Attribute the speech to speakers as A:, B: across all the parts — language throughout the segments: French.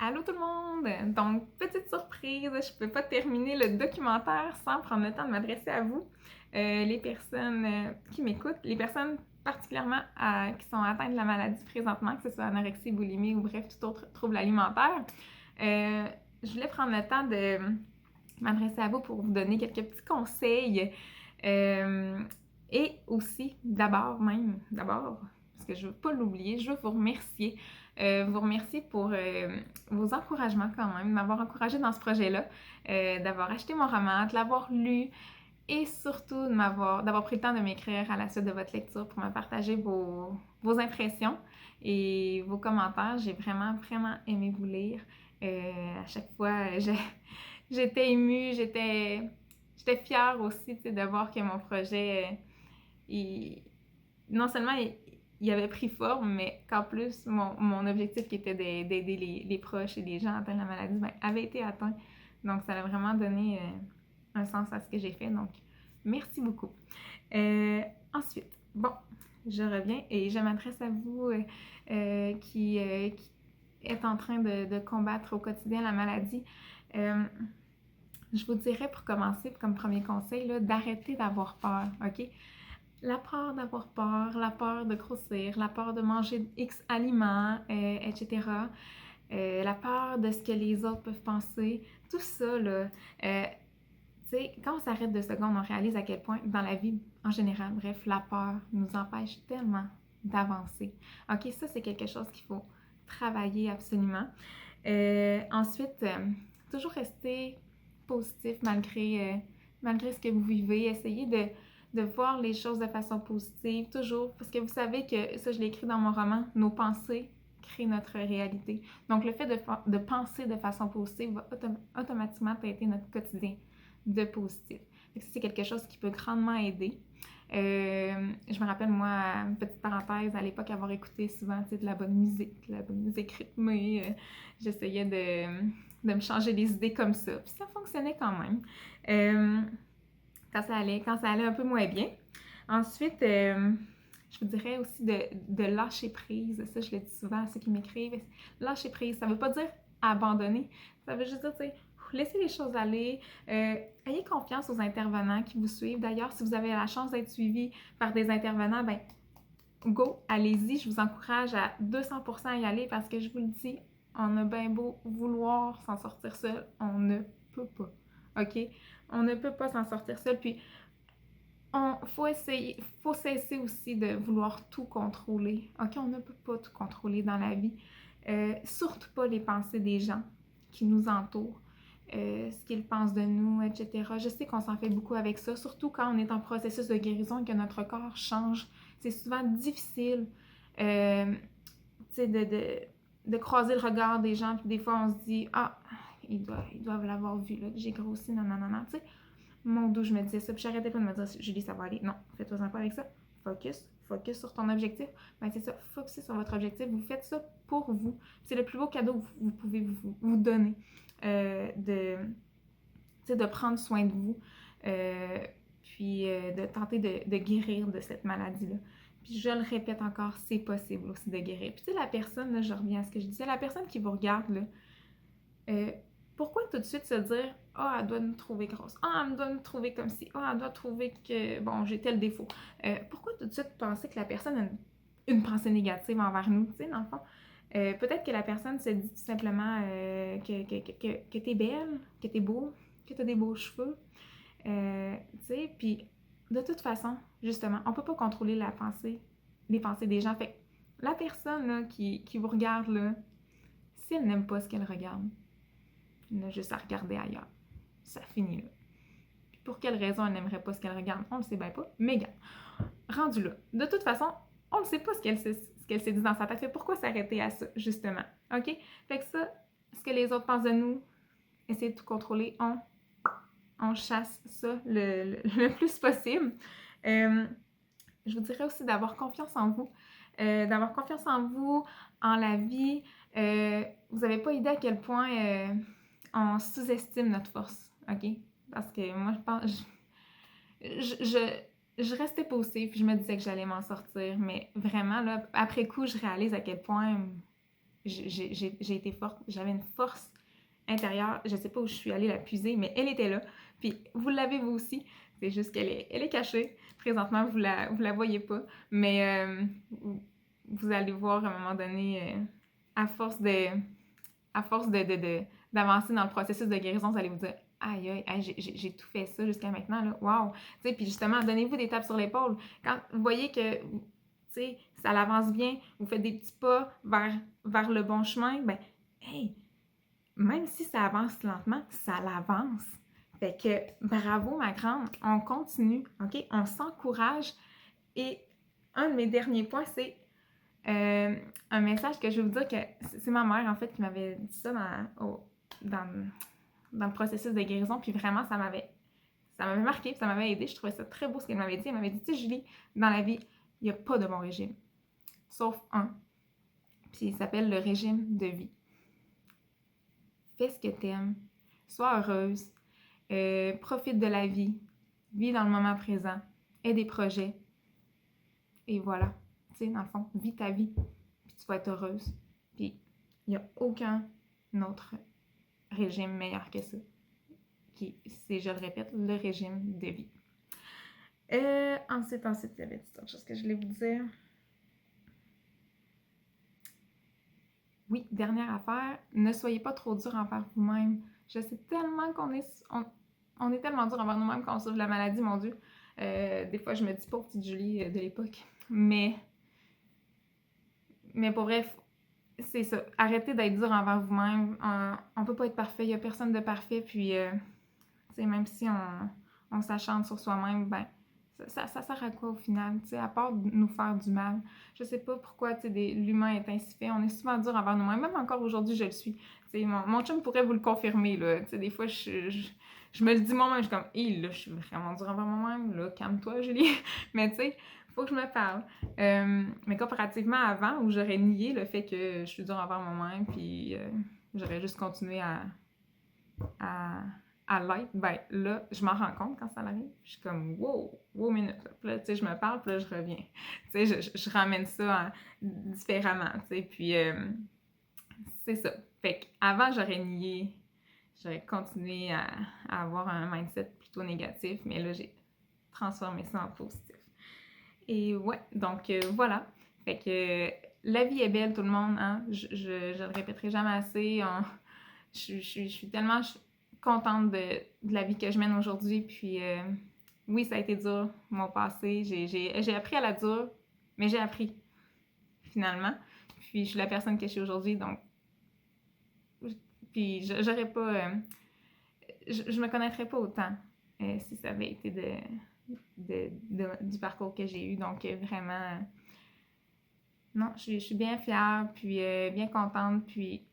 A: Allô tout le monde! Donc, petite surprise, je ne peux pas terminer le documentaire sans prendre le temps de m'adresser à vous, les personnes qui m'écoutent, les personnes particulièrement qui sont atteintes de la maladie présentement, que ce soit anorexie, boulimie ou bref, tout autre trouble alimentaire. Je voulais prendre le temps de m'adresser à vous pour vous donner quelques petits conseils et aussi, d'abord, parce que je ne veux pas l'oublier, je veux vous remercier. Vous remercier pour vos encouragements quand même, de m'avoir encouragé dans ce projet-là, d'avoir acheté mon roman, de l'avoir lu et surtout d'avoir pris le temps de m'écrire à la suite de votre lecture pour me partager vos impressions et vos commentaires. J'ai vraiment, vraiment aimé vous lire. À chaque fois, j'étais émue, j'étais fière aussi de voir que mon projet, non seulement il avait pris forme, mais qu'en plus, mon objectif qui était d'aider les proches et les gens atteints de la maladie avait été atteint. Donc, ça a vraiment donné un sens à ce que j'ai fait. Donc, merci beaucoup. Ensuite, bon, je reviens et je m'adresse à vous qui êtes en train de combattre au quotidien la maladie. Je vous dirais pour commencer, comme premier conseil, d'arrêter d'avoir peur, OK? La peur d'avoir peur, la peur de grossir, la peur de manger X aliments, etc. La peur de ce que les autres peuvent penser, tout ça, là, tu sais, quand on s'arrête 2 secondes, on réalise à quel point, dans la vie en général, bref, la peur nous empêche tellement d'avancer. OK, ça, c'est quelque chose qu'il faut travailler absolument. Ensuite, toujours rester positif malgré ce que vous vivez. Essayez de voir les choses de façon positive, toujours, parce que vous savez que, ça je l'ai écrit dans mon roman, nos pensées créent notre réalité. Donc le fait de penser de façon positive va automatiquement traiter notre quotidien de positif. Donc, c'est quelque chose qui peut grandement aider. Je me rappelle, moi, petite parenthèse, à l'époque, avoir écouté souvent de la bonne musique rythmée. J'essayais de me changer les idées comme ça. Puis ça fonctionnait quand même. Quand ça allait un peu moins bien. Ensuite, je vous dirais aussi de lâcher prise. Ça, je le dis souvent à ceux qui m'écrivent. Lâcher prise, ça ne veut pas dire abandonner. Ça veut juste dire, tu sais, laissez les choses aller. Ayez confiance aux intervenants qui vous suivent. D'ailleurs, si vous avez la chance d'être suivi par des intervenants, ben go, allez-y. Je vous encourage à 200% à y aller parce que je vous le dis, on a bien beau vouloir s'en sortir seul, on ne peut pas. OK? On ne peut pas s'en sortir seul. Puis, faut cesser aussi de vouloir tout contrôler. OK? On ne peut pas tout contrôler dans la vie. Surtout pas les pensées des gens qui nous entourent. Ce qu'ils pensent de nous, etc. Je sais qu'on s'en fait beaucoup avec ça, surtout quand on est en processus de guérison et que notre corps change. C'est souvent difficile de croiser le regard des gens, puis des fois on se dit « Ah, ils doivent l'avoir vu, là, que j'ai grossi, non, non, non, non. » Tu sais, mon dos, je me disais ça, puis j'arrêtais pas de me dire « Julie, ça va aller. » Non, faites-toi pas avec ça. Focus sur ton objectif. Ben c'est ça, focusez sur votre objectif. Vous faites ça pour vous. C'est le plus beau cadeau que vous pouvez vous donner. De prendre soin de vous, puis de tenter de guérir de cette maladie-là. Puis je le répète encore, c'est possible aussi de guérir. Puis tu sais, la personne, là, je reviens à ce que je disais, la personne qui vous regarde, là, pourquoi tout de suite se dire « Ah, elle doit nous trouver grosse. Ah, elle doit nous trouver comme ci. Ah, elle doit trouver que, bon, j'ai tel défaut. » Pourquoi tout de suite penser que la personne a une pensée négative envers nous, tu sais, dans le fond? Peut-être que la personne se dit tout simplement que t'es belle, que t'es beau, que t'as des beaux cheveux. Tu sais, puis de toute façon, justement, on peut pas contrôler les pensées des gens. Fait que la personne là, qui vous regarde, là, si elle n'aime pas ce qu'elle regarde, elle a juste à regarder ailleurs. Ça finit là. Puis pour quelle raison elle n'aimerait pas ce qu'elle regarde, on le sait bien pas, mais gars, rendu là. De toute façon, on ne sait pas ce qu'elle s'est dit dans sa tête. Fait pourquoi s'arrêter à ça, justement? OK? Fait que ça, ce que les autres pensent de nous, essayer de tout contrôler, on chasse ça le plus possible. Je vous dirais aussi d'avoir confiance en vous. D'avoir confiance en vous, en la vie. Vous n'avez pas idée à quel point on sous-estime notre force. OK? Parce que moi, je pense... Je restais positive, puis je me disais que j'allais m'en sortir, mais vraiment, là, après coup, je réalise à quel point j'ai été forte, j'avais une force intérieure, je sais pas où je suis allée la puiser, mais elle était là, puis vous l'avez vous aussi, c'est juste elle est cachée, présentement vous la voyez pas, mais vous allez voir à un moment donné, à force de, d'avancer dans le processus de guérison, vous allez vous dire aïe, aïe, aïe j'ai tout fait ça jusqu'à maintenant, là, wow! Tu sais, puis justement, donnez-vous des tapes sur l'épaule. Quand vous voyez que, tu sais, ça avance bien, vous faites des petits pas vers le bon chemin, ben, hey, même si ça avance lentement, ça l'avance. Fait que, bravo, ma grande, on continue, OK? On s'encourage. Et un de mes derniers points, c'est un message que je vais vous dire que c'est ma mère, en fait, qui m'avait dit ça dans le processus de guérison. Puis vraiment, ça m'avait marqué, ça m'avait aidé. Je trouvais ça très beau ce qu'elle m'avait dit. Elle m'avait dit, tu sais, Julie, dans la vie, il n'y a pas de bon régime. Sauf un. Puis il s'appelle le régime de vie. Fais ce que t'aimes. Sois heureuse. Profite de la vie. Vis dans le moment présent. Aie des projets. Et voilà. Tu sais, dans le fond, vis ta vie. Puis tu vas être heureuse. Puis il n'y a aucun autre régime meilleur que ça. C'est, je le répète, le régime de vie. Ensuite, il y avait autre chose que je voulais vous dire. Oui, dernière affaire, ne soyez pas trop dur envers vous-même. Je sais tellement qu'on est tellement dur envers nous-mêmes quand on souffre de la maladie, mon Dieu. Des fois, je me dis pauvre petite Julie de l'époque. Mais pour vrai, c'est ça. Arrêtez d'être dur envers vous-même. On peut pas être parfait. Il n'y a personne de parfait. Puis, même si on s'achante sur soi-même, ben, ça sert à quoi au final, à part nous faire du mal? Je sais pas pourquoi l'humain est ainsi fait. On est souvent dur envers nous-mêmes. Même encore aujourd'hui, je le suis. Mon chum pourrait vous le confirmer. Là. Des fois, je me le dis moi-même. Je suis comme, là, je suis vraiment dur envers moi-même. Là, calme-toi, Julie. Mais tu sais, faut que je me parle. Mais comparativement à avant, où j'aurais nié le fait que je suis dur envers moi-même, puis j'aurais juste continué à l'être, ben là, je m'en rends compte quand ça arrive. Je suis comme, wow, minute. Puis là, tu sais, je me parle, puis là, je reviens. Tu sais, je ramène ça différemment, tu sais. Puis, c'est ça. Fait qu'avant, j'aurais continué à avoir un mindset plutôt négatif, mais là, j'ai transformé ça en positif. Et ouais, donc voilà. Fait que la vie est belle, tout le monde, hein. Je le répéterai jamais assez. Je suis tellement contente de la vie que je mène aujourd'hui. Puis oui, ça a été dur, mon passé. J'ai appris à la dure, mais j'ai appris, finalement. Puis je suis la personne que je suis aujourd'hui, donc... Puis j'aurais pas... je me connaîtrais pas autant si ça avait été du parcours que j'ai eu. Donc vraiment... non, je suis bien fière, puis bien contente, puis...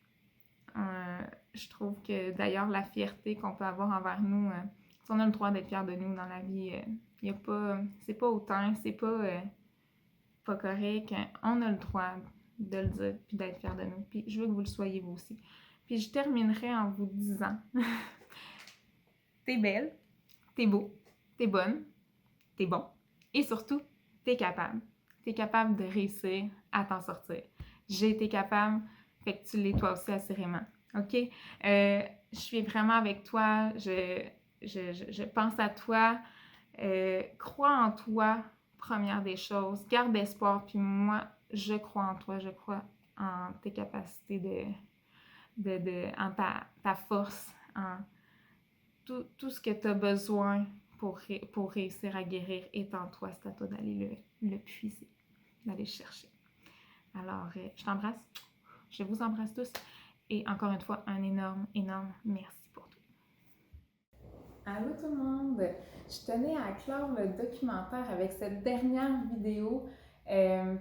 A: je trouve que d'ailleurs la fierté qu'on peut avoir envers nous, si on a le droit d'être fier de nous dans la vie, y a pas, c'est pas autant, c'est pas correct. On a le droit de le dire puis d'être fier de nous. Puis je veux que vous le soyez vous aussi. Puis je terminerai en vous disant t'es belle, t'es beau, t'es bonne, t'es bon et surtout t'es capable. T'es capable de réussir à t'en sortir. J'ai été capable, fait que tu l'es toi aussi assurément. OK? Je suis vraiment avec toi. Je pense à toi. Crois en toi, première des choses. Garde espoir. Puis moi, je crois en toi. Je crois en tes capacités en ta force, en tout ce que tu as besoin pour réussir à guérir est en toi. C'est à toi d'aller le puiser, d'aller le chercher. Alors, je t'embrasse. Je vous embrasse tous. Et encore une fois, un énorme, énorme merci pour tout. Allô tout le monde! Je tenais à clore le documentaire avec cette dernière vidéo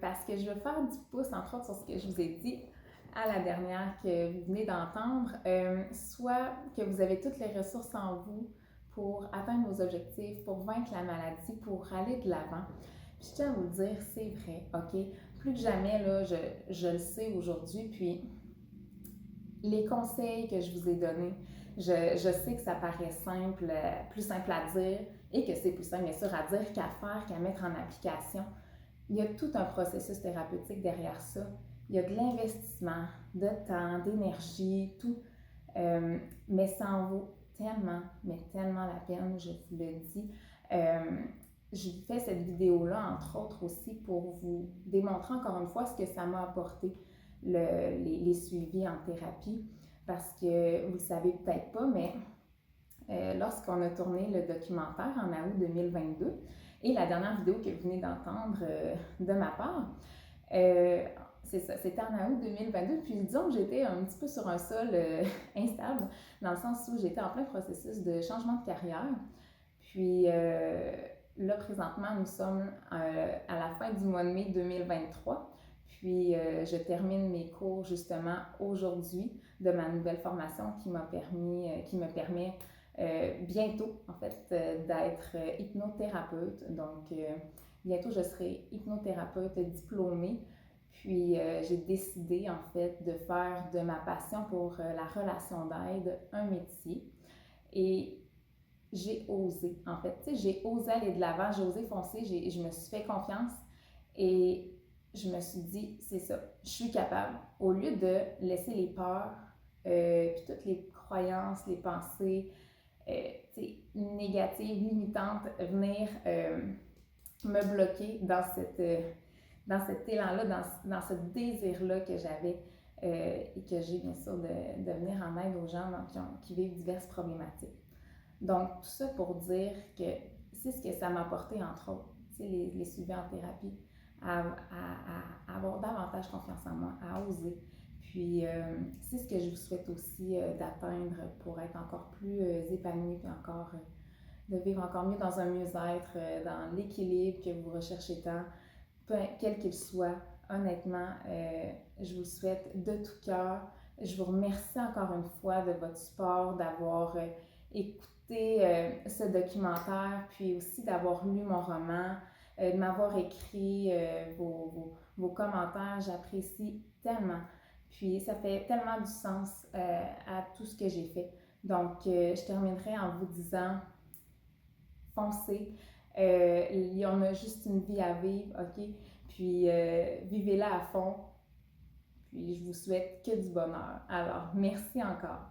A: parce que je veux faire du pouce, entre autres, sur ce que je vous ai dit à la dernière que vous venez d'entendre, soit que vous avez toutes les ressources en vous pour atteindre vos objectifs, pour vaincre la maladie, pour aller de l'avant. Puis je tiens à vous le dire, c'est vrai, OK? Plus que jamais, là, je le sais aujourd'hui, puis les conseils que je vous ai donnés, je sais que ça paraît simple, plus simple à dire et que c'est plus simple, bien sûr, à dire qu'à faire, qu'à mettre en application. Il y a tout un processus thérapeutique derrière ça.
B: il y a de l'investissement, de temps, d'énergie, tout. Mais ça en vaut tellement, mais tellement la peine, je vous le dis. Euh, je vous fais cette vidéo-là, entre autres aussi, pour vous démontrer encore une fois ce que ça m'a apporté, les suivis en thérapie. Parce que vous ne le savez peut-être pas, mais lorsqu'on a tourné le documentaire en août 2022, et la dernière vidéo que vous venez d'entendre de ma part, euh, c'est ça, c'était en août 2022. Puis disons que j'étais un petit peu sur un sol instable, dans le sens où j'étais en plein processus de changement de carrière. Puis là, présentement, nous sommes à la fin du mois de mai 2023. Puis je termine mes cours justement aujourd'hui de ma nouvelle formation qui me permet bientôt en fait d'être hypnothérapeute. Donc bientôt je serai hypnothérapeute diplômée. Puis j'ai décidé en fait de faire de ma passion pour la relation d'aide un métier. Et j'ai osé, en fait. Tu sais, j'ai osé aller de l'avant, j'ai osé foncer, je me suis fait confiance et je me suis dit, c'est ça, je suis capable. Au lieu de laisser les peurs, puis toutes les croyances, les pensées négatives, limitantes venir me bloquer dans cet élan-là, dans ce désir-là que j'avais et que j'ai bien sûr de venir en aide aux gens qui vivent diverses problématiques. Donc, tout ça pour dire que c'est ce que ça m'a apporté, entre autres, les suivis en thérapie, à avoir davantage confiance en moi, à oser. Puis, c'est ce que je vous souhaite aussi d'atteindre pour être encore plus épanoui, puis encore de vivre encore mieux dans un mieux-être, dans l'équilibre que vous recherchez tant, quel qu'il soit. Honnêtement, je vous le souhaite de tout cœur. Je vous remercie encore une fois de votre support, d'avoir écouté ce documentaire, puis aussi d'avoir lu mon roman, de m'avoir écrit vos commentaires. J'apprécie tellement. Puis ça fait tellement du sens à tout ce que j'ai fait. Donc, je terminerai en vous disant, foncez. Il y en a juste une vie à vivre, ok? Puis vivez-la à fond. Puis je vous souhaite que du bonheur. Alors, merci encore.